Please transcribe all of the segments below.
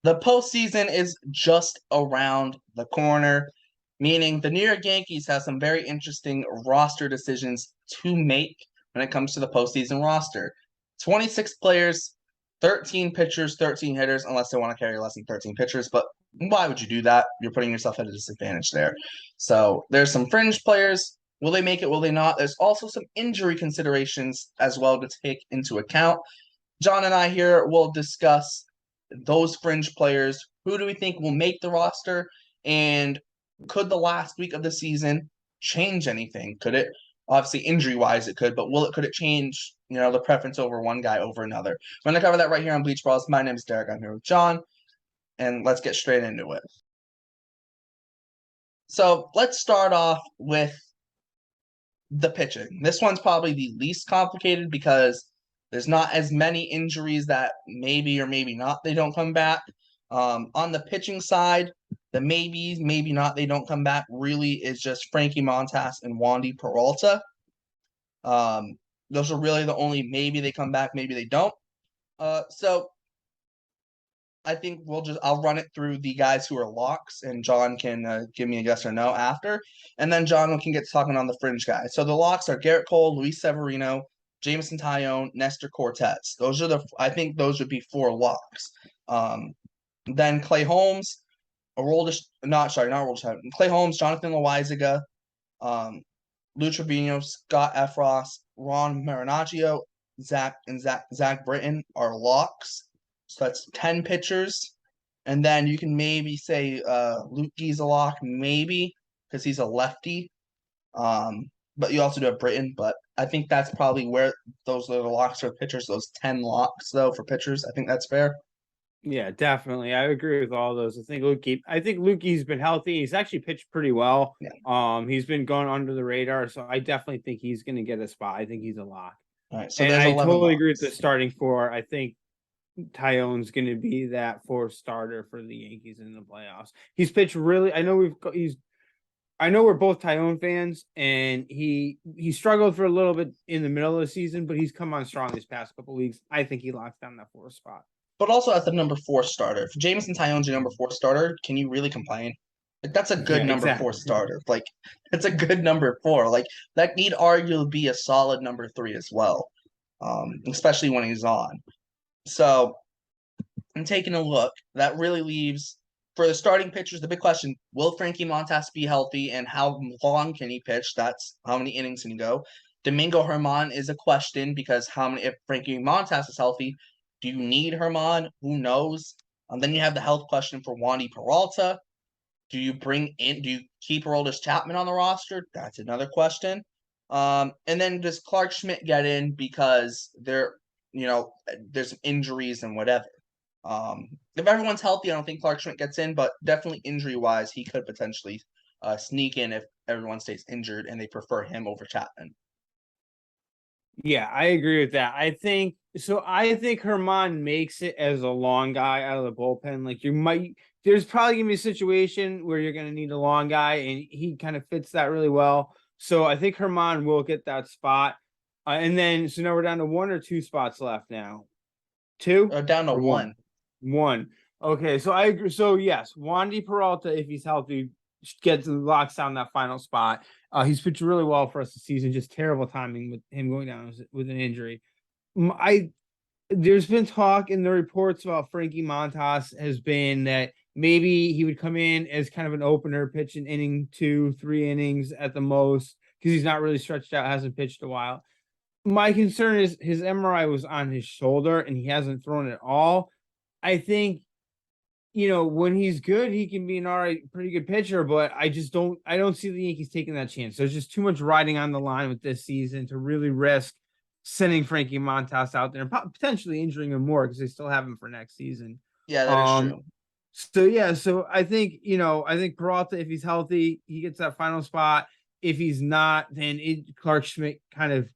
The postseason is just around the corner, meaning the New York Yankees have some very interesting roster decisions to make when it comes to the postseason roster. 26 players, 13 pitchers, 13 hitters, unless they want to carry less than 13 pitchers. But why would you do that? You're putting yourself at a disadvantage there. So there's some fringe players. Will they make it? Will they not? There's also some injury considerations as well to take into account. John and I here will discuss those fringe players. Who do we think will make the roster? And could the last week of the season change anything? Could it? Obviously, injury-wise, it could, but could it change, the preference over one guy over another? We're going to cover that right here on Bleach Brawls. My name is Derek. I'm here with John, and let's get straight into it. So let's start off with the pitching. This one's probably the least complicated because there's not as many injuries that maybe or maybe not they don't come back. On the pitching side, the maybes, maybe not they don't come back really is just Frankie Montas and Wandy Peralta. Those are really the only maybe they come back, maybe they don't. So I think I'll run it through the guys who are locks, and John can give me a yes or no after. And then John can get to talking on the fringe guys. So the locks are Garrett Cole, Luis Severino, Jameson Taillon, Nestor Cortez. I think those would be four locks. Then Clay Holmes, Clay Holmes, Jonathan Loaizaga, Lou Trevino, Scott Efros, Ron Marinaccio, Zach Britton are locks. So that's 10 pitchers. And then you can maybe say Luke Gee's a lock, maybe, because he's a lefty. But you also do have Britton. But I think that's probably where those are the locks for pitchers, those 10 locks, though, for pitchers. I think that's fair. Yeah, definitely. I agree with all those. I think Lukey's been healthy. He's actually pitched pretty well. Yeah. He's been going under the radar, so I definitely think he's going to get a spot. I think he's a lock. All right, so and there's I 11 totally locks. agree with the starting four. I think Taillon's going to be that fourth starter for the Yankees in the playoffs. He's pitched really. I know we're both Taillon fans, and he struggled for a little bit in the middle of the season, but he's come on strong these past couple weeks. I think he locks down that fourth spot. But also as the number 4 starter. If Jameson Taillon's your number 4 starter, can you really complain? Like, that's a good number 4 starter. Like, it's a good number 4. Like, that need arguably be a solid number 3 as well, especially when he's on. So, I'm taking a look. That really leaves, for the starting pitchers, the big question, will Frankie Montas be healthy, and how long can he pitch? That's how many innings can he go? Domingo Germán is a question because if Frankie Montas is healthy, do you need Germán? Who knows? Then you have the health question for Wandy Peralta. Do you keep Aroldis Chapman on the roster? That's another question. And then does Clarke Schmidt get in because there's injuries and whatever. If everyone's healthy, I don't think Clarke Schmidt gets in, but definitely injury-wise, he could potentially sneak in if everyone stays injured and they prefer him over Chapman. Yeah, I agree with that. I think Germán makes it as a long guy out of the bullpen. Like, there's probably gonna be a situation where you're gonna need a long guy, and he kind of fits that really well. So I think Germán will get that spot. And then, so now we're down to 1 or 2 spots left now. 2? Down to 1. 1. Okay, so I agree. So yes, Wandy Peralta, if he's healthy, locks down that final spot. He's pitched really well for us this season. Just terrible timing with him going down with an injury. There's been talk in the reports about Frankie Montas has been that maybe he would come in as kind of an opener, pitch an inning, 2-3 innings at the most, because he's not really stretched out, hasn't pitched a while. My concern is his MRI was on his shoulder and he hasn't thrown at all. I think, when he's good, he can be an all right, pretty good pitcher, but I don't see the Yankees taking that chance. There's just too much riding on the line with this season to really risk sending Frankie Montas out there and potentially injuring him more because they still have him for next season. Yeah, that is true. So I think, Peralta, if he's healthy, he gets that final spot. If he's not, then Clarke Schmidt kind of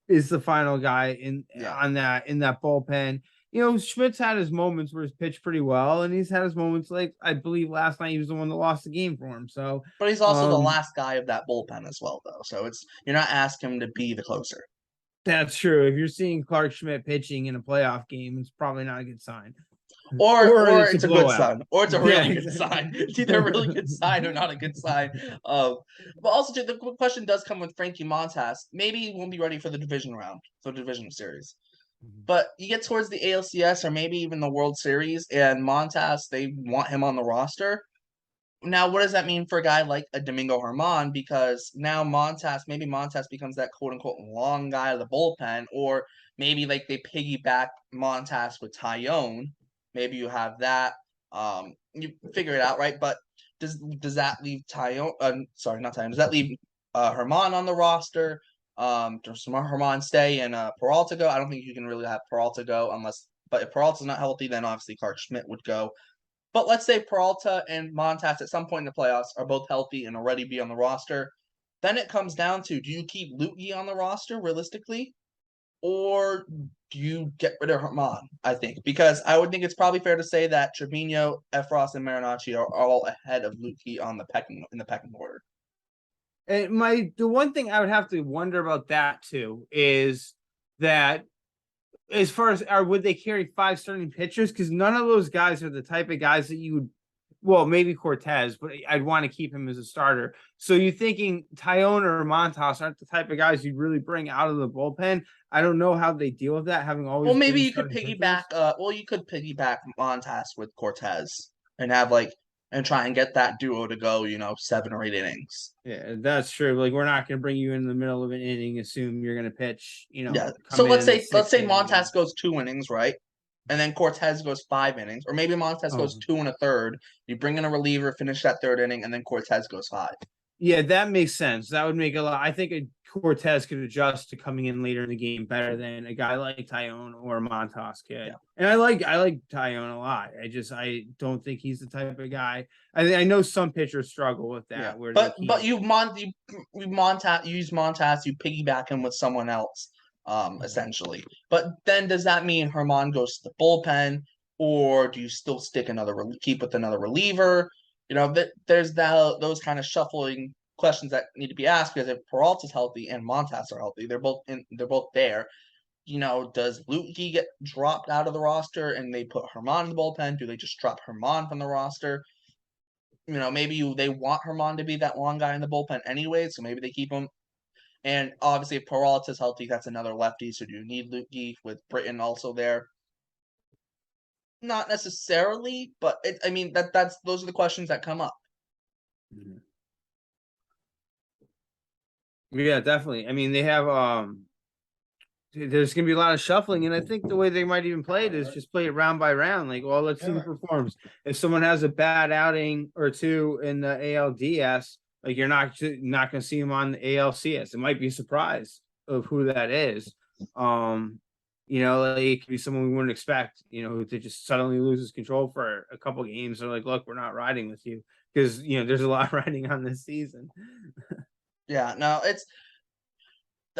is the final guy in that bullpen. Schmidt's had his moments where he's pitched pretty well, and he's had his moments like I believe last night he was the one that lost the game for him. So, but he's also the last guy of that bullpen as well, though. So you're not asking him to be the closer. That's true. If you're seeing Clarke Schmidt pitching in a playoff game, it's probably not a good sign. or it's it's a a good blowout. sign, or it's a Yeah, really good sign. It's either a really good sign or not a good sign. But also, too, the question does come with Frankie Montas. Maybe he won't be ready for the division round, for the divisional series. But you get towards the ALCS or maybe even the World Series, and Montas, they want him on the roster. Now, what does that mean for a guy like a Domingo Germán? Because now maybe Montas becomes that quote unquote long guy of the bullpen, or maybe like they piggyback Montas with Tyone. Maybe you have that. You figure it out, right? But does that leave Tyone? Sorry, not Tyone. Does that leave Germán on the roster? Does Germán stay and Peralta go? I don't think you can really have Peralta go unless. But if Peralta's not healthy, then obviously Clark Schmidt would go. But let's say Peralta and Montas at some point in the playoffs are both healthy and already be on the roster. Then it comes down to, do you keep Lukey on the roster realistically? Or do you get rid of Germán, I think? Because I would think it's probably fair to say that Trevino, Efros, and Marinacci are all ahead of Lukey in the pecking order. And the one thing I would have to wonder about that too is that as far as would they carry 5 starting pitchers? Because none of those guys are the type of guys that you would, well, maybe Cortez, but I'd want to keep him as a starter. So you thinking Tyone or Montas aren't the type of guys you'd really bring out of the bullpen? I don't know how they deal with that, having always. Well, maybe you could piggyback. You could piggyback Montas with Cortez and have and try and get that duo to go, 7 or 8 innings. Yeah, that's true. Like, we're not going to bring you in the middle of an inning, assume you're going to pitch, Yeah. So let's say Montas goes 2 innings, right? And then Cortez goes 5 innings, or maybe Montas goes 2 1/3. You bring in a reliever, finish that 3rd inning, and then Cortez goes 5. Yeah, that makes sense. That would make a lot. I think Cortez could adjust to coming in later in the game better than a guy like Tyone or Montas could. Yeah. And I like Tyone a lot. I don't think he's the type of guy. I know some pitchers struggle with that. Yeah. But you use Montas, you piggyback him with someone else, essentially. But then does that mean Germán goes to the bullpen, or do you still keep with another reliever? There's those kind of shuffling questions that need to be asked, because if Peralta's healthy and Montas are healthy, they're both there. Does Lukey get dropped out of the roster and they put Germán in the bullpen? Do they just drop Germán from the roster? Maybe they want Germán to be that long guy in the bullpen anyway, so maybe they keep him. And obviously, if Peralta's healthy, that's another lefty, so do you need Lukey with Britton also there? Not necessarily, but those are the questions that come up. Yeah, definitely. I mean, they have there's gonna be a lot of shuffling, and I think the way they might even play it is just play it round by round. Like, well, let's see who performs. If someone has a bad outing or two in the ALDS, like, you're not gonna see him on the ALCS. It might be a surprise of who that is. Like, it could be someone we wouldn't expect, who just suddenly loses control for a couple games. They're like, look, we're not riding with you, because there's a lot riding on this season. Yeah, no,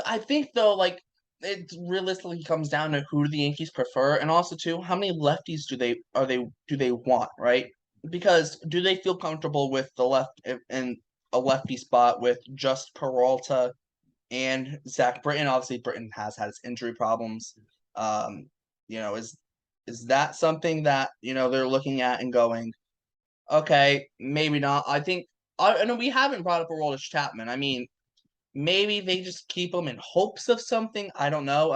I think though, like, it realistically comes down to who do the Yankees prefer, and also too, how many lefties do they want, right? Because do they feel comfortable with the left in a lefty spot with just Peralta and Zach Britton? Obviously, Britton has had his injury problems. Is that something that they're looking at and going, okay, maybe not? I know we haven't brought up Aroldis Chapman. I mean, maybe they just keep him in hopes of something. I don't know.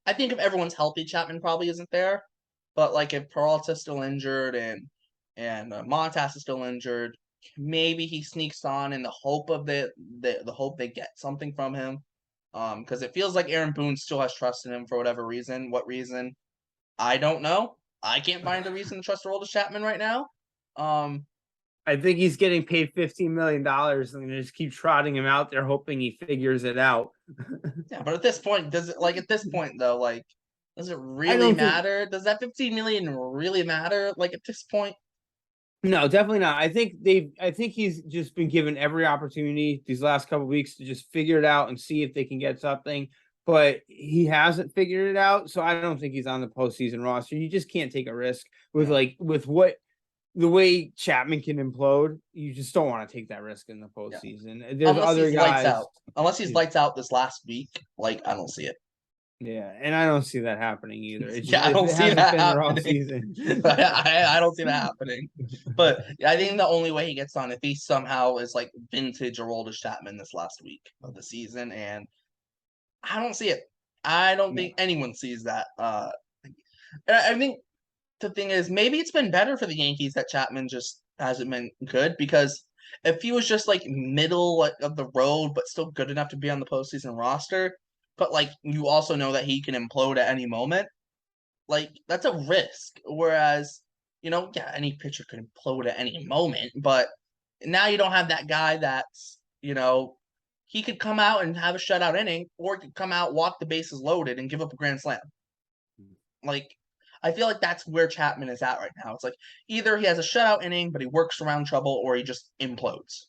I think if everyone's healthy, Chapman probably isn't there. But like if Peralta's still injured and Montas is still injured, maybe he sneaks on in the hope of the hope they get something from him. Because it feels like Aaron Boone still has trust in him for whatever reason. What reason? I don't know. I can't find a reason to trust Aroldis Chapman right now. I think he's getting paid $15 million and they just keep trotting him out there, hoping he figures it out. Yeah, but at this point, does it really matter? Does that 15 million really matter? Like, at this point? No, definitely not. I think he's just been given every opportunity these last couple of weeks to just figure it out and see if they can get something. But he hasn't figured it out, so I don't think he's on the postseason roster. You just can't take a risk with the way Chapman can implode. You just don't want to take that risk in the postseason. Yeah. There's other guys. Unless he's lights out this last week, like, I don't see it. Yeah, and I don't see that happening either. It's just Yeah, I if don't it see hasn't that been there all happening. season. I don't see that happening. But I think the only way he gets on if he somehow is like vintage Aroldis Chapman this last week of the season, and I don't see it. I don't think anyone sees that. And I think the thing is, maybe it's been better for the Yankees that Chapman just hasn't been good because if he was just like middle of the road but still good enough to be on the postseason roster, but like you also know that he can implode at any moment, like that's a risk. Whereas, yeah, any pitcher could implode at any moment, but now you don't have that guy that's, he could come out and have a shutout inning, or he could come out, walk the bases loaded, and give up a grand slam. Like, I feel like that's where Chapman is at right now. It's like either he has a shutout inning, but he works around trouble, or he just implodes.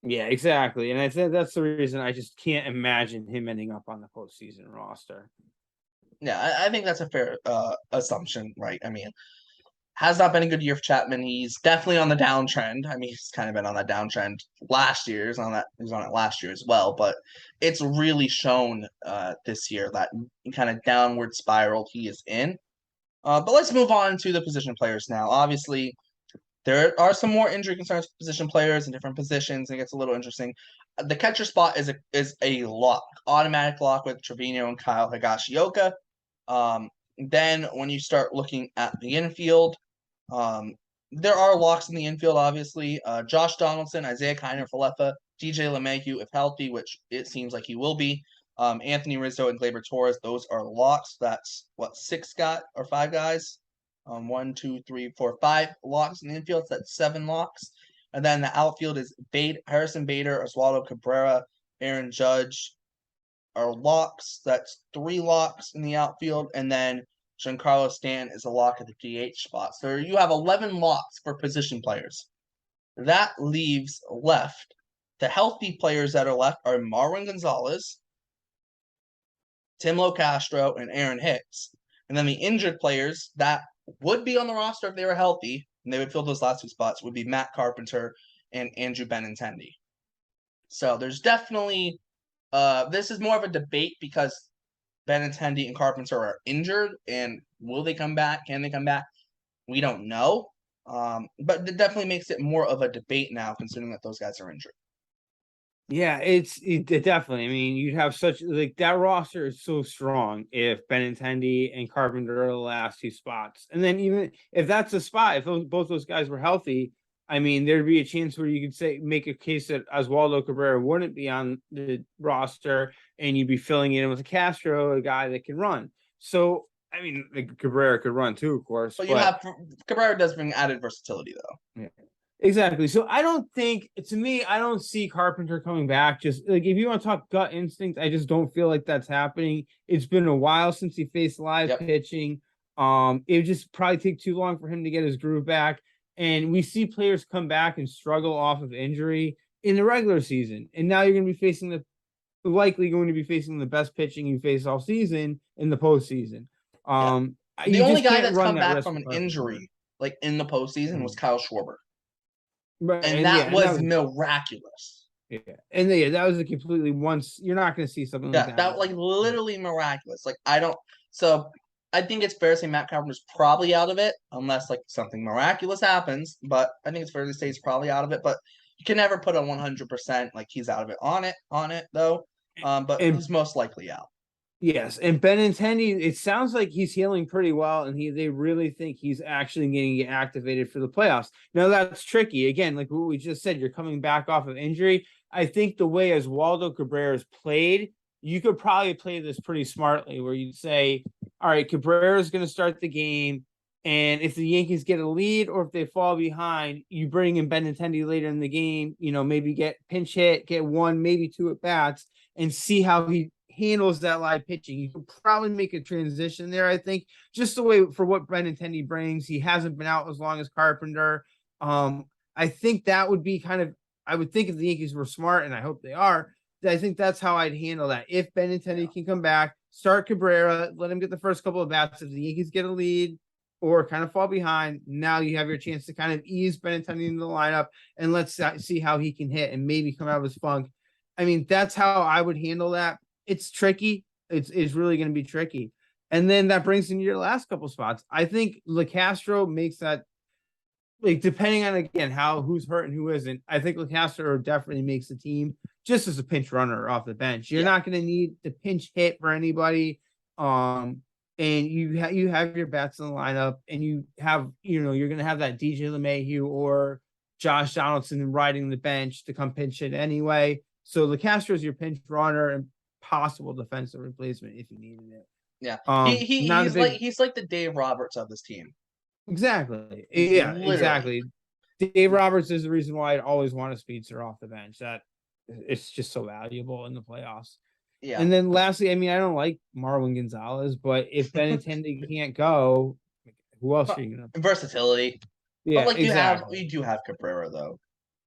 Yeah, exactly. And I think that's the reason I just can't imagine him ending up on the postseason roster. Yeah, I think that's a fair assumption, right? I mean, has not been a good year for Chapman. He's definitely on the downtrend. I mean, he's kind of been on that downtrend last year. He was on it last year as well, but it's really shown this year that kind of downward spiral he is in. But let's move on to the position players now. Obviously, there are some more injury concerns for position players in different positions, and it gets a little interesting. The catcher spot is a lock, automatic lock with Trevino and Kyle Higashioka. Then when you start looking at the infield, there are locks in the infield, obviously. Josh Donaldson, Isaiah Kiner Falefa, DJ LeMahieu, if healthy, which it seems like he will be. Anthony Rizzo and Gleyber Torres, those are locks. That's what, five guys? One, two, three, four, five locks in the infield. So that's 7 locks. And then the outfield is Harrison Bader, Oswaldo Cabrera, Aaron Judge are locks. That's 3 locks in the outfield. And then Giancarlo Stanton is a lock at the DH spot. So you have 11 locks for position players. That leaves left. The healthy players that are left are Marwin Gonzalez, Tim Locastro, and Aaron Hicks. And then the injured players that would be on the roster if they were healthy, and they would fill those last 2 spots, would be Matt Carpenter and Andrew Benintendi. So there's definitely this is more of a debate because Benintendi and Carpenter are injured, and will they come back? Can they come back? We don't know. But it definitely makes it more of a debate now, considering that those guys are injured. Yeah, it definitely. I mean, you'd have such like that roster is so strong if Benintendi and Carpenter are the last 2 spots, and then even if that's a spot, if both those guys were healthy, I mean, there'd be a chance where you could make a case that Oswaldo Cabrera wouldn't be on the roster, and you'd be filling in with a Castro, a guy that can run. So, I mean, Cabrera could run too, of course. But you have Cabrera does bring added versatility, though. Yeah. Exactly. So I don't think, to me, I don't see Carpenter coming back. Just like if you want to talk gut instinct, I just don't feel like that's happening. It's been a while since he faced live pitching. It would just probably take too long for him to get his groove back. And we see players come back and struggle off of injury in the regular season. And now you're going to be facing likely going to be facing the best pitching you face all season in the postseason. The only guy that's come back from an injury, like in the postseason, was Kyle Schwarber. Right, and that was miraculous. Yeah, and that was a completely you're not going to see something like that. That like literally miraculous. Like so I think it's fair to say Matt Carpenter's probably out of it, unless like something miraculous happens. But I think it's fair to say he's probably out of it. But you can never put a 100% like he's out of it on it though. But he's most likely out. Yes, and Benintendi, it sounds like he's healing pretty well, and they really think he's actually going to get activated for the playoffs. Now that's tricky. Again, like what we just said, you're coming back off of injury. I think the way Oswaldo Cabrera's played, you could probably play this pretty smartly, where you'd say, all right, Cabrera's going to start the game, and if the Yankees get a lead or if they fall behind, you bring in Benintendi later in the game, maybe get pinch hit, get 1, maybe 2 at bats, and see how he handles that live pitching. You could probably make a transition there, I think, just the way for what Benintendi brings. He hasn't been out as long as Carpenter. I think that would be I would think if the Yankees were smart, and I hope they are, I think that's how I'd handle that. If Benintendi can come back, start Cabrera, let him get the first couple of bats. If the Yankees get a lead or kind of fall behind, now you have your chance to kind of ease Benintendi into the lineup, and let's see how he can hit and maybe come out of his funk. I mean, that's how I would handle that. It's tricky. It's really going to be tricky. And then that brings into your last couple spots. I think LeCastro makes that, like, depending on, again, who's hurt and who isn't. I think LeCastro definitely makes the team just as a pinch runner off the bench. You're not going to need the pinch hit for anybody. And you have your bats in the lineup, and you have, you're going to have that DJ LeMahieu or Josh Donaldson riding the bench to come pinch hit anyway. So LeCastro is your pinch runner and possible defensive replacement if you needed it. Yeah, he's like the Dave Roberts of this team. Exactly. Yeah, exactly. Dave Roberts is the reason why I'd always want a speedster off the bench. That it's just so valuable in the playoffs. Yeah. And then lastly, I mean, I don't like Marwin Gonzalez, but if Benintendi can't go, who else are you gonna? Versatility. Yeah, but like you do have Cabrera though.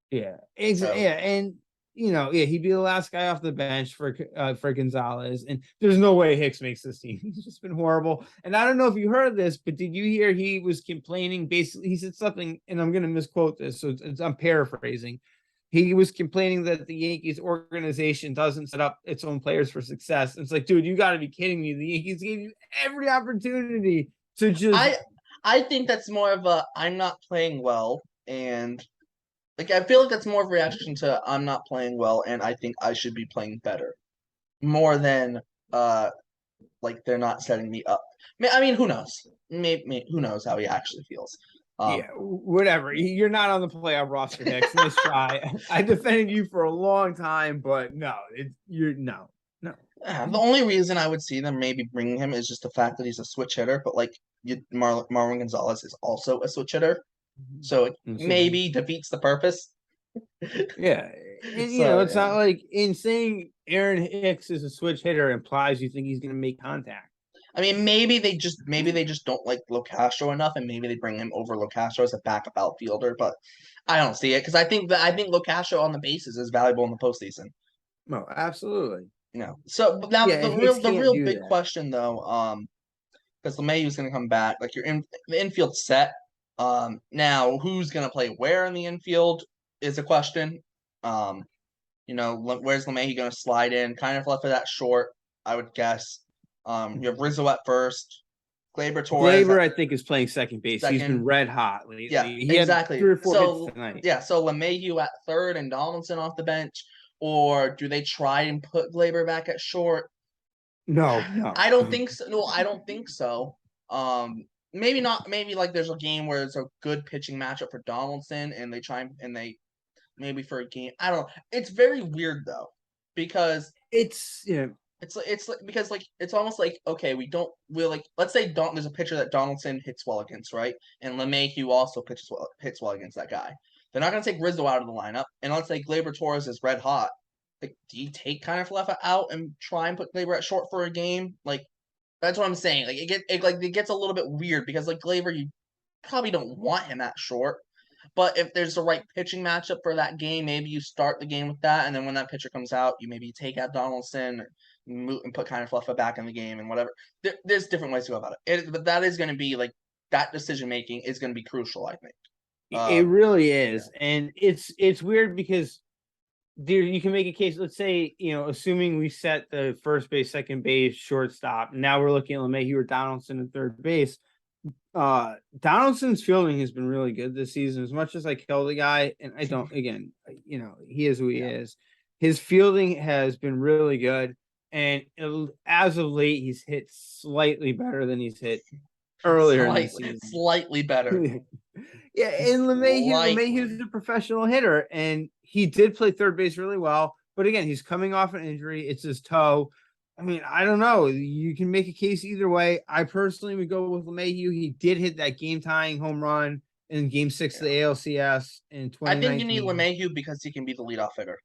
Yeah, exactly. Yeah, and he'd be the last guy off the bench for Gonzalez, and there's no way Hicks makes this team. He's just been horrible. And I don't know if you heard this, but did you hear he was complaining? Basically, he said something, and I'm going to misquote this, so I'm paraphrasing. He was complaining that the Yankees organization doesn't set up its own players for success. And it's like, dude, you got to be kidding me. The Yankees gave you every opportunity to just. I think that's more of a I'm not playing well, and like I feel like that's more of a reaction to I'm not playing well, and I think I should be playing better, more than like they're not setting me up. I mean, who knows? Maybe who knows how he actually feels. Whatever. You're not on the playoff roster, Hicks. Nice try. I defended you for a long time, but no. The only reason I would see them maybe bringing him is just the fact that he's a switch hitter. But like Marwin Gonzalez is also a switch hitter, so it maybe defeats the purpose. Yeah, and it's not like in saying Aaron Hicks is a switch hitter implies you think he's going to make contact. I mean, maybe they just don't like LeCastro enough, and maybe they bring him over LeCastro as a backup outfielder. But I don't see it because I think LeCastro on the bases is valuable in the postseason. No, absolutely. So now the real big question though, because LeMahieu's going to come back, like the infield set. Now who's going to play where in the infield is a question. Where's LeMahieu going to slide in? Kind of left of that short, I would guess. You have Rizzo at first. Gleyber, I think, is playing second base. He's been red hot lately. Yeah, exactly. 3 or 4 hits tonight. Yeah, so LeMahieu at third and Donaldson off the bench, or do they try and put Gleyber back at short? No. I don't think so. No, I don't think so. Maybe not. Maybe like there's a game where it's a good pitching matchup for Donaldson, and they maybe for a game. I don't know. It's very weird though, because it's like because like it's almost like okay, let's say there's a pitcher that Donaldson hits well against, right? And LeMahieu also hits well against that guy. They're not gonna take Rizzo out of the lineup, and let's say Gleyber Torres is red hot. Like, do you take kind of left out and try and put Gleyber at short for a game? Like, that's what I'm saying. Like it gets a little bit weird because like Gleyber, you probably don't want him at short. But if there's the right pitching matchup for that game, maybe you start the game with that, and then when that pitcher comes out, you maybe take out Donaldson and put kind of Fluffa back in the game and whatever. There's different ways to go about it. But that is going to be like that decision making is going to be crucial, I think. It really is, and it's weird because you can make a case. Let's say assuming we set the first base, second base, shortstop. Now we're looking at LeMahieu or Donaldson at third base. Donaldson's fielding has been really good this season. As much as I kill the guy, and I don't, again, he is who he is. His fielding has been really good, and as of late, he's hit slightly better than he's hit earlier in the season. Slightly better. Yeah, and LeMahieu's a professional hitter, and he did play third base really well. But again, he's coming off an injury. It's his toe. I mean, I don't know. You can make a case either way. I personally would go with LeMahieu. He did hit that game-tying home run in Game 6 of the ALCS in 2019. I think you need LeMahieu because he can be the leadoff hitter.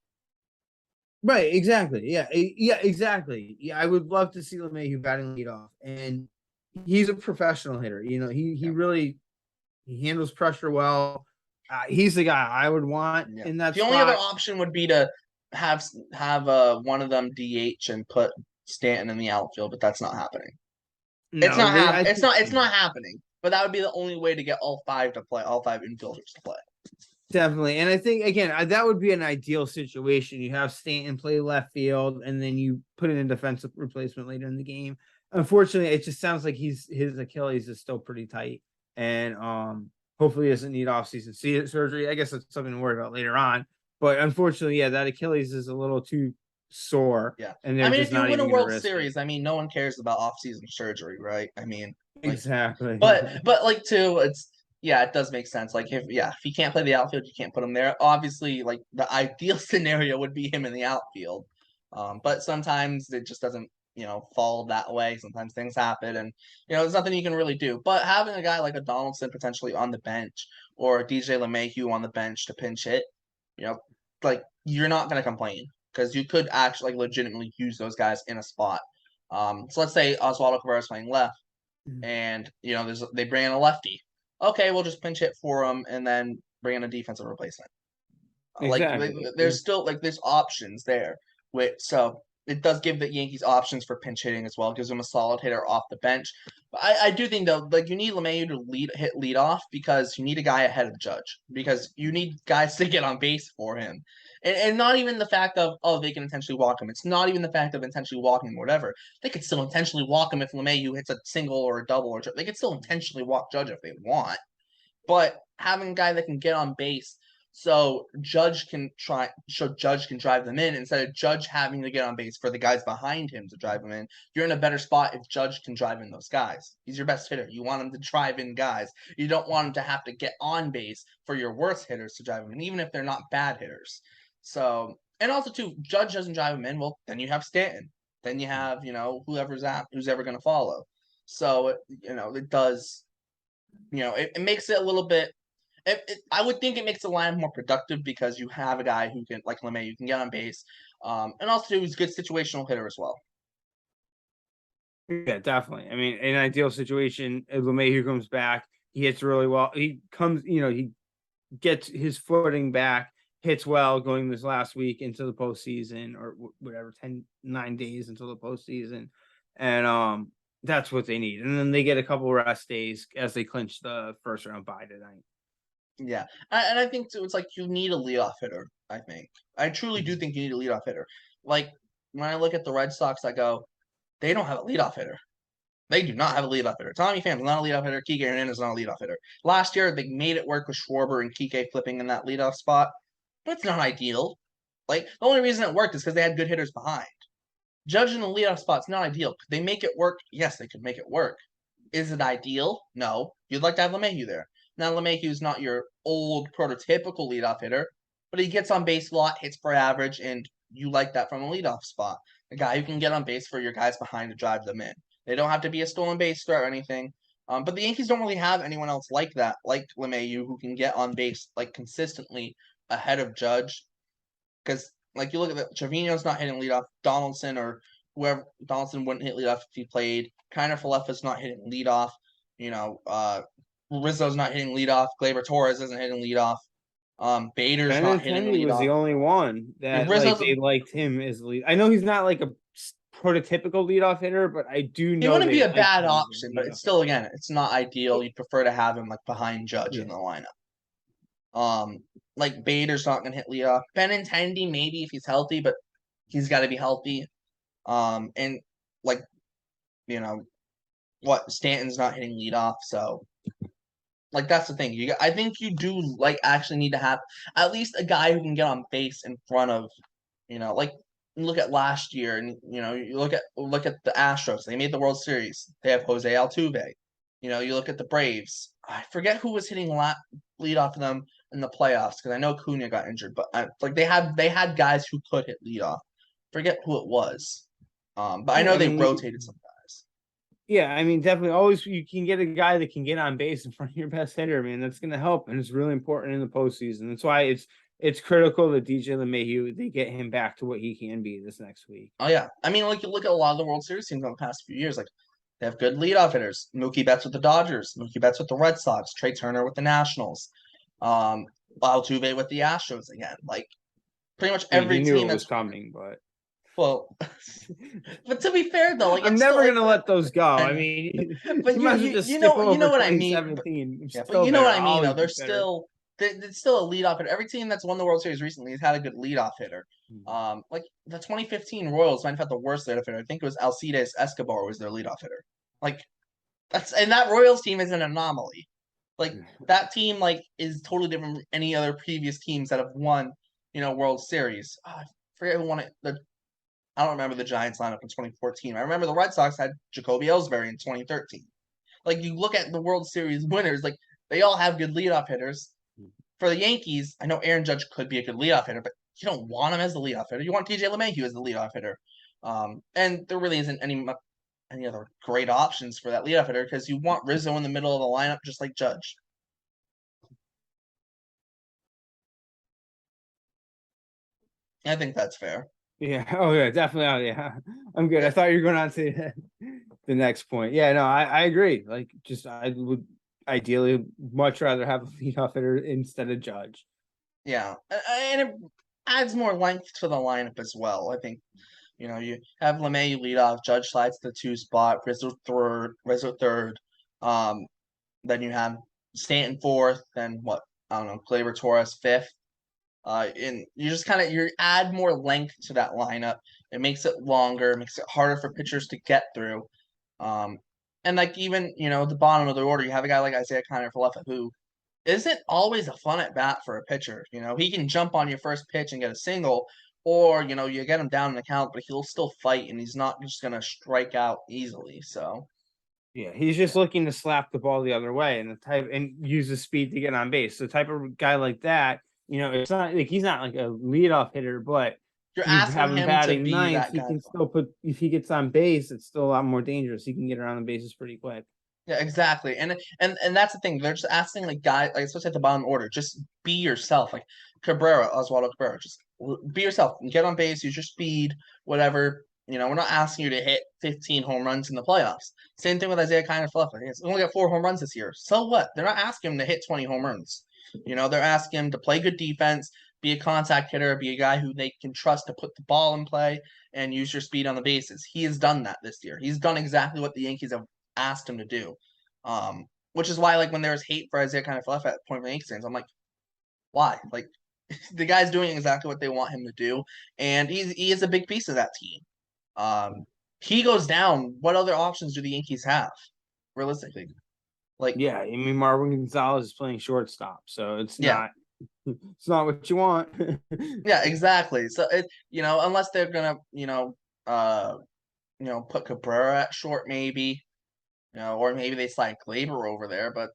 Right, exactly. Yeah, exactly. Yeah, I would love to see LeMahieu batting leadoff. And he's a professional hitter. He really handles pressure well. He's the guy I would want in that spot. The only other option would be to have one of them DH and put Stanton in the outfield, but that's not happening. No, it's not happening. But that would be the only way to get all 5 to play, all 5 infielders to play. Definitely. And I think, again, that would be an ideal situation. You have Stanton play left field, and then you put in a defensive replacement later in the game. Unfortunately, it just sounds like his Achilles is still pretty tight. And hopefully he doesn't need off-season surgery. I guess that's something to worry about later on. But unfortunately, yeah, that Achilles is a little too sore. Yeah. And they're just if you not win a even gonna World risk Series, it. no one cares about off-season surgery, right? Exactly. But like too, it does make sense. Like if he can't play the outfield, you can't put him there. Obviously, like the ideal scenario would be him in the outfield. But sometimes it just doesn't, fall that way. Sometimes things happen, and there's nothing you can really do. But having a guy like a Donaldson potentially on the bench or a DJ LeMahieu on the bench to pinch hit, like you're not gonna complain because you could actually legitimately use those guys in a spot. So let's say Oswaldo Cabrera is playing left and they bring in a lefty. Okay, we'll just pinch hit for him and then bring in a defensive replacement. Exactly. There's still there's options there. So it does give the Yankees options for pinch hitting as well. It gives them a solid hitter off the bench. But I do think though, you need LeMahieu to hit lead off because you need a guy ahead of Judge because you need guys to get on base for him. And not even the fact of they can intentionally walk him. It's not even the fact of intentionally walking him or whatever. They could still intentionally walk him if LeMahieu hits a single or a double or they could still intentionally walk Judge if they want. But having a guy that can get on base so Judge can drive them in instead of Judge having to get on base for the guys behind him to drive them in. You're in a better spot if Judge can drive in those guys. He's your best hitter. You want him to drive in guys. You don't want him to have to get on base for your worst hitters to drive him in, even if they're not bad hitters. So, and also too, Judge doesn't drive him in. Well, then you have Stanton. Then you have who's ever going to follow. So it does. It makes it a little bit. I would think it makes the lineup more productive because you have a guy who can, like LeMay, you can get on base, and also he's a good situational hitter as well. Yeah, definitely. I mean, in an ideal situation, if LeMahieu comes back, he hits really well. He comes, he gets his footing back, hits well going this last week into the postseason or whatever, 9 days until the postseason. And that's what they need. And then they get a couple rest days as they clinch the first round bye tonight. Yeah. And I think too, it's like you need a leadoff hitter, I think. I truly do think you need a leadoff hitter. Like when I look at the Red Sox, I go, they don't have a leadoff hitter. They do not have a leadoff hitter. Tommy Pham's not a leadoff hitter. Kike Hernandez is not a leadoff hitter. Last year, they made it work with Schwarber and Kike flipping in that leadoff spot, but it's not ideal. Like, the only reason it worked is because they had good hitters behind. Judging the leadoff spot's not ideal. Could they make it work? Yes, they could make it work. Is it ideal? No. You'd like to have LeMahieu there. Now, LeMahieu's not your old prototypical leadoff hitter, but he gets on base a lot, hits for average, and you like that from a leadoff spot. A guy who can get on base for your guys behind to drive them in. They don't have to be a stolen base threat or anything. But the Yankees don't really have anyone else like that, like LeMahieu, who can get on base consistently ahead of Judge. Because you look at the Trevino's not hitting leadoff, Donaldson or whoever Donaldson wouldn't hit leadoff if he played. Kiner Falefa's not hitting leadoff. Rizzo's not hitting leadoff. Gleyber Torres isn't hitting leadoff. Bader's not hitting leadoff. Was the only one that they liked him as lead. I know he's not like a prototypical leadoff hitter, but I do know he wouldn't be a bad option. But it's still, again, it's not ideal. You'd prefer to have him behind Judge in the lineup. Bader's not gonna hit leadoff. Benintendi maybe if he's healthy, but he's got to be healthy. And Stanton's not hitting leadoff, so that's the thing. I think you do actually need to have at least a guy who can get on base in front of, look at last year, and you look at the Astros. They made the World Series. They have Jose Altuve. You look at the Braves. I forget who was hitting lead off of them in the playoffs because I know Cunha got injured, but they had guys who could hit lead off. Forget who it was, but I know they rotated some guys. Yeah, I mean, definitely. Always you can get a guy that can get on base in front of your best hitter. Man, that's going to help, and it's really important in the postseason. That's why it's critical that DJ LeMahieu, they get him back to what he can be this next week. Oh yeah, I mean, you look at a lot of the World Series teams over the past few years, they have good leadoff hitters. Mookie Betts with the Dodgers, Mookie Betts with the Red Sox, Trey Turner with the Nationals, Altuve with the Astros again. Pretty much every team was coming, but but to be fair though, I'm never gonna let those go. I mean, but you know what I mean. Yeah, but you know what I mean though. They're still it's still a leadoff hitter. Every team that's won the World Series recently has had a good leadoff hitter. Like the 2015 Royals might have had the worst leadoff hitter. I think it was Alcides Escobar was their leadoff hitter. Like and that Royals team is an anomaly. Like that team is totally different from any other previous teams that have won, World Series. I forget who won it. I don't remember the Giants lineup in 2014. I remember the Red Sox had Jacoby Ellsbury in 2013. Like you look at the World Series winners, like they all have good leadoff hitters. For the Yankees, I know Aaron Judge could be a good leadoff hitter, but you don't want him as the leadoff hitter. You want DJ LeMahieu as the leadoff hitter. And there really isn't any other great options for that leadoff hitter because you want Rizzo in the middle of the lineup just like Judge. I think that's fair. Yeah. Oh, yeah, definitely. Oh, yeah. I'm good. I thought you were going on to the next point. Yeah, no, I agree. Like, just I would ideally much rather have a leadoff hitter instead of Judge. Yeah, and it adds more length to the lineup as well. I think, you have LeMahieu lead off, Judge slides to the 2 spot, Rizzo third. Then you have Stanton fourth, then what? I don't know, Gleyber Torres fifth. And you just you add more length to that lineup. It makes it longer, makes it harder for pitchers to get through. And even the bottom of the order, you have a guy like Isaiah Kiner-Falefa who isn't always a fun at bat for a pitcher. He can jump on your first pitch and get a single, or you get him down in the count, but he'll still fight, and he's not just gonna strike out easily. So. Yeah, he's just looking to slap the ball the other way and use the speed to get on base. So type of guy like that, it's not like he's not like a leadoff hitter, but you're you asking have him him batting to be ninth. that He guy. can still if he gets on base, it's still a lot more dangerous. He can get around the bases pretty quick. Yeah, exactly. And that's the thing. They're just asking guys, especially at the bottom order, just be yourself. Like Oswaldo Cabrera, just be yourself. Get on base, use your speed, whatever. We're not asking you to hit 15 home runs in the playoffs. Same thing with Isaiah Kiner-Falefa. He's only got 4 home runs this year. So what? They're not asking him to hit 20 home runs. They're asking him to play good defense, be a contact hitter, be a guy who they can trust to put the ball in play and use your speed on the bases. He has done that this year. He's done exactly what the Yankees have asked him to do. Which is why when there was hate for Isaiah Kiner-Falefa at the point of the Yankees fans, I'm like, why? Like the guy's doing exactly what they want him to do, and he is a big piece of that team. He goes down. What other options do the Yankees have, realistically? Yeah, I mean Marwin Gonzalez is playing shortstop, so it's not what you want. Yeah, exactly. So unless they're gonna put Cabrera at short, maybe. Or maybe they slide Gleyber over there, but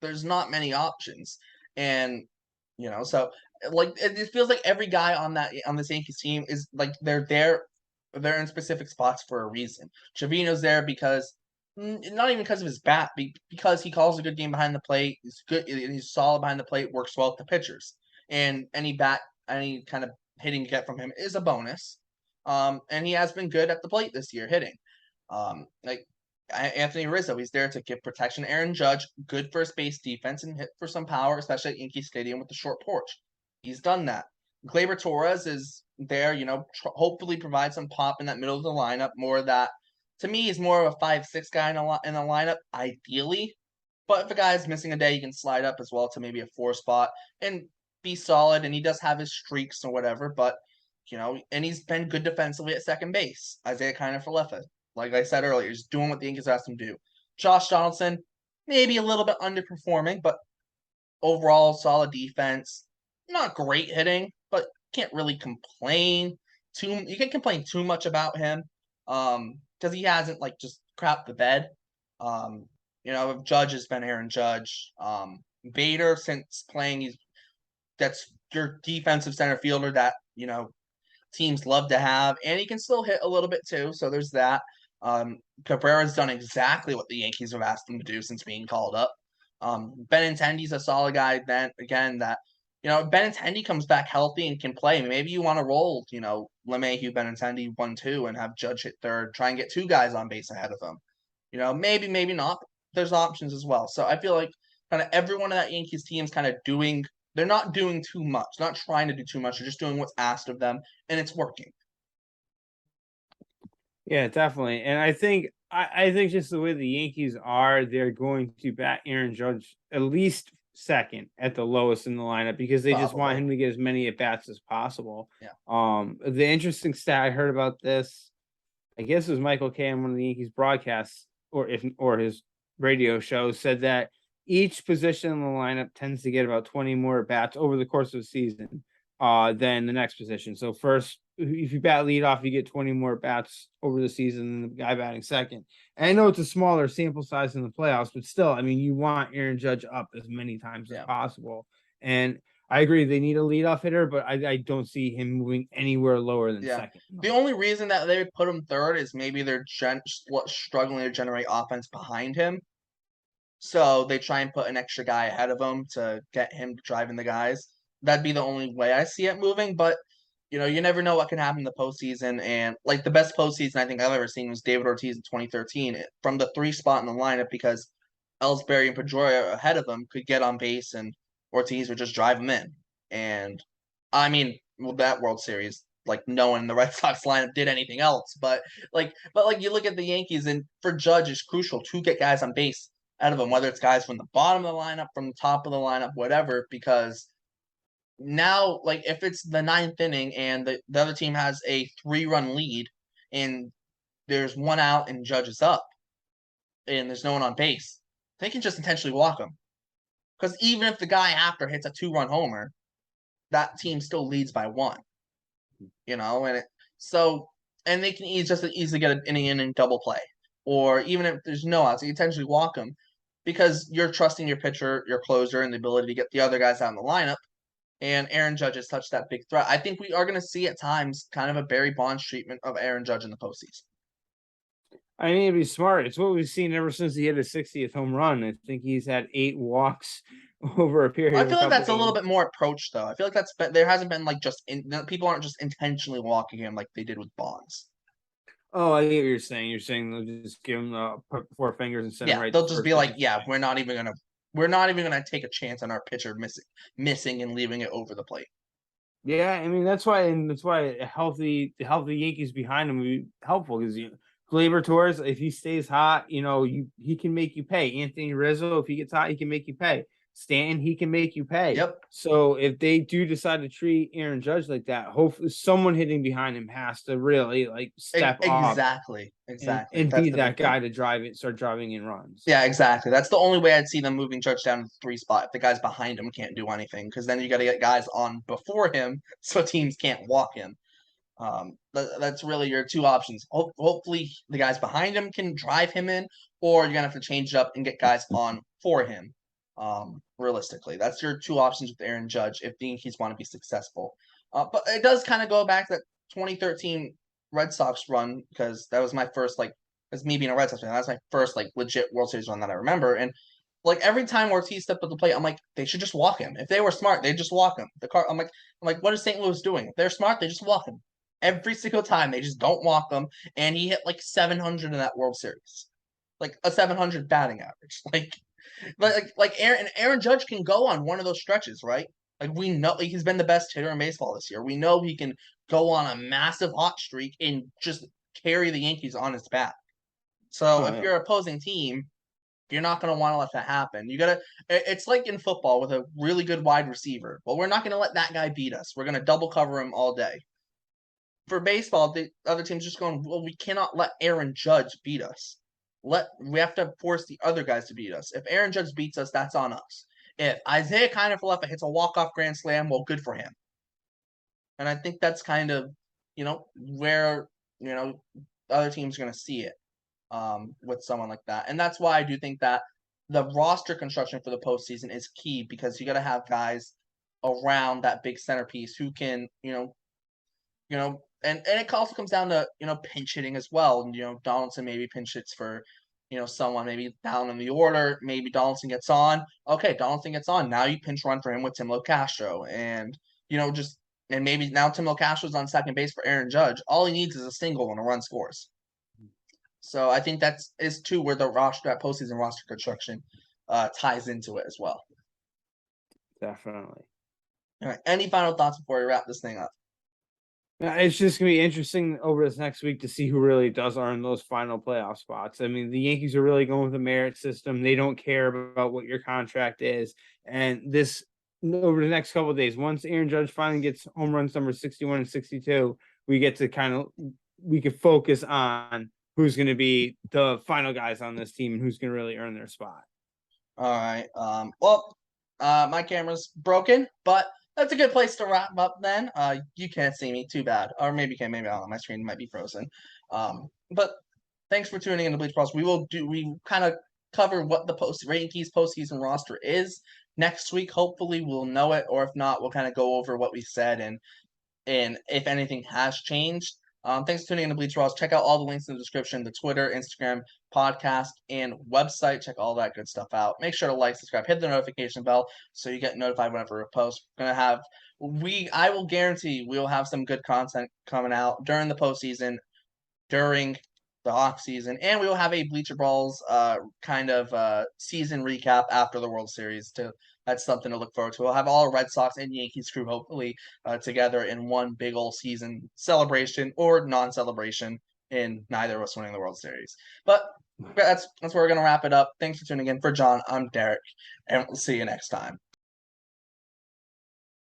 there's not many options. And so it feels like every guy on this Yankees team is they're in specific spots for a reason. Trevino's there because not even because of his bat, because he calls a good game behind the plate. He's good, he's solid behind the plate, works well with the pitchers. And any kind of hitting you get from him is a bonus. And he has been good at the plate this year hitting. Anthony Rizzo, he's there to give protection to Aaron Judge, good first base defense, and hit for some power, especially at Yankee Stadium with the short porch. He's done that. Gleyber Torres is there, hopefully provide some pop in that middle of the lineup. More of that, to me, is more of a 5-6 guy in the lineup, ideally. But if a guy is missing a day, he can slide up as well to maybe a 4 spot and be solid. And he does have his streaks or whatever, but and he's been good defensively at second base. Isaiah Kiner-Falefa, like I said earlier, he's doing what the Yankees asked him to do. Josh Donaldson, maybe a little bit underperforming, but overall solid defense. Not great hitting, but can't really complain you can complain too much about him. Because he hasn't just crapped the bed. If Judge has been Aaron Judge. Bader, since playing, that's your defensive center fielder that, teams love to have, and he can still hit a little bit too. So there's that. Cabrera's done exactly what the Yankees have asked him to do since being called up. Benintendi's a solid guy. Then again, that Benintendi comes back healthy and can play. Maybe you want to roll, LeMahieu, Benintendi 1-2 and have Judge hit third. Try and get 2 guys on base ahead of him. Maybe not. There's options as well. So I feel like kind of every one of that Yankees team is kind of doing. They're not doing too much, not trying to do too much. They're just doing what's asked of them, and it's working. Yeah, definitely. And I think just the way the Yankees are, they're going to bat Aaron Judge at least second at the lowest in the lineup because they just want Probably. him to get as many at bats as possible. Yeah. The interesting stat I heard about this, I guess it was Michael Kay on one of the Yankees broadcasts or his radio show, said that each position in the lineup tends to get about 20 more at bats over the course of the season than the next position. So first, if you bat lead off, you get 20 more bats over the season than the guy batting second. And I know it's a smaller sample size in the playoffs, but still, I mean, you want Aaron Judge up as many times as possible. And I agree they need a leadoff hitter, but I don't see him moving anywhere lower than second. The only reason that they put him third is maybe they're struggling to generate offense behind him. So they try and put an extra guy ahead of him to get him driving the guys. That'd be the only way I see it moving. But, you never know what can happen in the postseason. And, like, the best postseason I think I've ever seen was David Ortiz in 2013 from the 3 spot in the lineup because Ellsbury and Pedroia ahead of him could get on base and Ortiz would just drive him in. And, I mean, that World Series, like, no one in the Red Sox lineup did anything else. But you look at the Yankees, and for Judge, it's crucial to get guys on base out of him, whether it's guys from the bottom of the lineup, from the top of the lineup, whatever, because now, like, if it's the 9th inning and the other team has a 3-run lead and there's 1 out and Judge is up and there's no one on base, they can just intentionally walk him. Because even if the guy after hits a 2-run homer, that team still leads by 1. And they can just easily get an inning double play. Or even if there's no outs, you intentionally walk him because you're trusting your pitcher, your closer, and the ability to get the other guys out in the lineup. And Aaron Judge is such that big threat. I think we are going to see at times kind of a Barry Bonds treatment of Aaron Judge in the postseason. I need to be smart. It's what we've seen ever since he hit his 60th home run. I think he's had 8 walks over a period. I feel like that's a little bit more approach, though. I feel like there hasn't been like people aren't just intentionally walking him like they did with Bonds. Oh, I get what you're saying. You're saying they'll just give him the 4 fingers and send him right. They'll just be like, we're not even gonna take a chance on our pitcher missing and leaving it over the plate. Yeah, I mean that's why a healthy Yankees behind him would be helpful because Gleyber Torres, if he stays hot, he can make you pay. Anthony Rizzo, if he gets hot, he can make you pay. Stanton, he can make you pay. Yep. So if they do decide to treat Aaron Judge like that, hopefully someone hitting behind him has to really step up. Exactly. And be that guy to start driving in runs. Yeah, exactly. That's the only way I'd see them moving Judge down to the 3 spot. If the guys behind him can't do anything, because then you got to get guys on before him so teams can't walk him. That's really your 2 options. Hopefully the guys behind him can drive him in, or you're gonna have to change it up and get guys on for him. Realistically, that's your 2 options with Aaron Judge if the Yankees want to be successful. But it does kind of go back to that 2013 Red Sox run because that was my first as me being a Red Sox fan, that's my first legit World Series run that I remember. And every time Ortiz stepped up the plate, I'm like, they should just walk him. If they were smart, they'd just walk him. I'm like, what is St. Louis doing? If they're smart, they just walk him. Every single time, they just don't walk him, and he hit 700 in that World Series, a 700 batting average. Aaron Judge can go on one of those stretches, right? We know he's been the best hitter in baseball this year. We know he can go on a massive hot streak and just carry the Yankees on his back. So if you're an opposing team, you're not going to want to let that happen. It's like in football with a really good wide receiver. Well, we're not going to let that guy beat us. We're going to double cover him all day. For baseball, the other team's just going, well, we cannot let Aaron Judge beat us. We have to force the other guys to beat us. If Aaron Judge beats us, that's on us. If Isaiah Kiner-Falefa hits a walk-off grand slam, well, good for him. And I think that's kind of, where, other teams are going to see it with someone like that. And that's why I do think that the roster construction for the postseason is key because you got to have guys around that big centerpiece who can, and it also comes down to, pinch hitting as well. And, Donaldson maybe pinch hits for, someone maybe down in the order. Maybe Donaldson gets on. Okay, Donaldson gets on. Now you pinch run for him with Tim LoCastro. And, and maybe now Tim LoCastro's on second base for Aaron Judge. All he needs is a single and a run scores. So I think that is too where that postseason roster construction ties into it as well. Definitely. All right. Any final thoughts before we wrap this thing up? It's just gonna be interesting over this next week to see who really does earn those final playoff spots. I mean, the Yankees are really going with the merit system. They don't care about what your contract is. And this over the next couple of days, once Aaron Judge finally gets home runs number 61 and 62, we get to we can focus on who's gonna be the final guys on this team and who's gonna really earn their spot. All right. My camera's broken, but that's a good place to wrap up then. You can't see me, too bad. Or maybe you can, maybe I don't know. My screen might be frozen. But thanks for tuning in to Bleach Brawls. We kind of cover what the Yankees postseason roster is next week. Hopefully we'll know it, or if not, we'll kind of go over what we said and if anything has changed. Thanks for tuning in to Bleacher Brawls. Check out all the links in the description, the Twitter, Instagram, podcast, and website. Check all that good stuff out. Make sure to like, subscribe, hit the notification bell so you get notified whenever we post. I will guarantee we'll have some good content coming out during the postseason, during the off season, and we will have a Bleacher Brawls season recap after the World Series too. That's something to look forward to. We'll have all Red Sox and Yankees crew hopefully together in one big old season celebration or non-celebration in neither of us winning the World Series. But that's where we're gonna wrap it up. Thanks for tuning in. For John, I'm Derek, and we'll see you next time.